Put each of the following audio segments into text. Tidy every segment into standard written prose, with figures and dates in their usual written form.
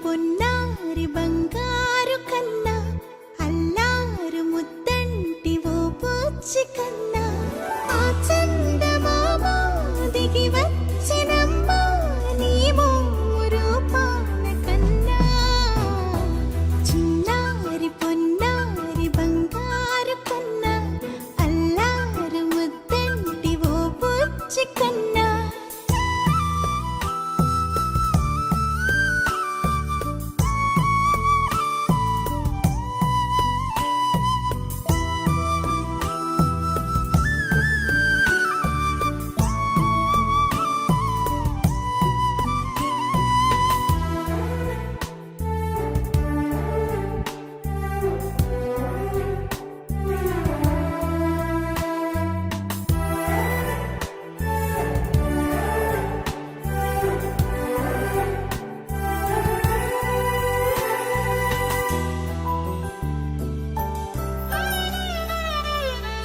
పొన్నారి బంగారు కన్నా అల్లారు ముద్దంటి ఓ పూచి కన్నా ఆ చందమామ దిగి వచ్చినమ్మా నీ రూపాన కన్నా చిన్నారి పొన్నారి బంగారు కన్నా అల్లారు ముద్దంటి ఓ పూచి కన్నా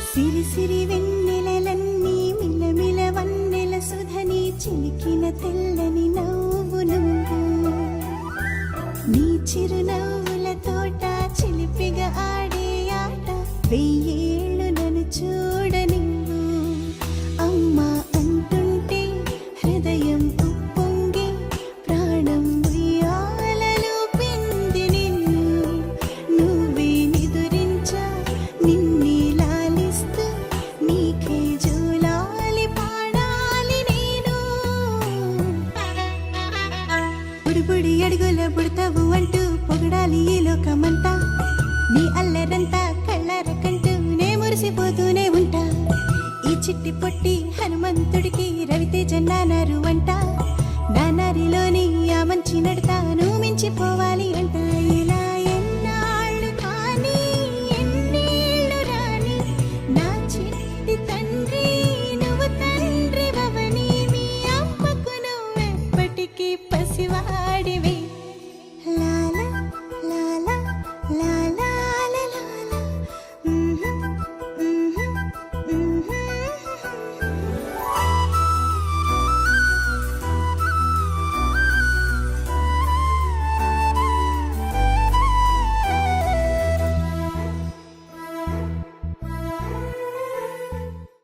సిరి సిరి వెన్నెలలన్నీ మిలమిల వన్నెల సుధని చిలికిన తెల్లని నవ్వు నువ్వు నీ చిరునవ్వుల తోట చిలిపిగా ఆడే ఆట వెయ్యేళ్ళు నన్ను చూడని అమ్మా అంటుంటే హృదయం ఉప్పొంగి ప్రాణం ఉయ్యాలలో పిండి నిన్ను నువ్వే నిదురించా నిన్నే నీకే జూలాలి పాడాలి నేను బుడిబుడి అడుగుల పుడతావు అంటూ పొగడాలి ఈ లోకమంతా నీ అల్లరంతా కళ్ళారకంటూ నే మురిసిపోతూనే ఉంటా ఈ చిట్టి పొట్టి హనుమంతుడికి రవితేజ నానారు అంట నానారిలోని ఆ మంచి నడతాను మించిపోవాలి అంట ఇలా ఎన్నాళ్ళు కానీ ఎన్నేళ్ళు రాని నా చిట్టి తండ్రి నువ్వు తండ్రి భవని మీ అమ్మకు నువ్వెప్పటికీ పసివాడివి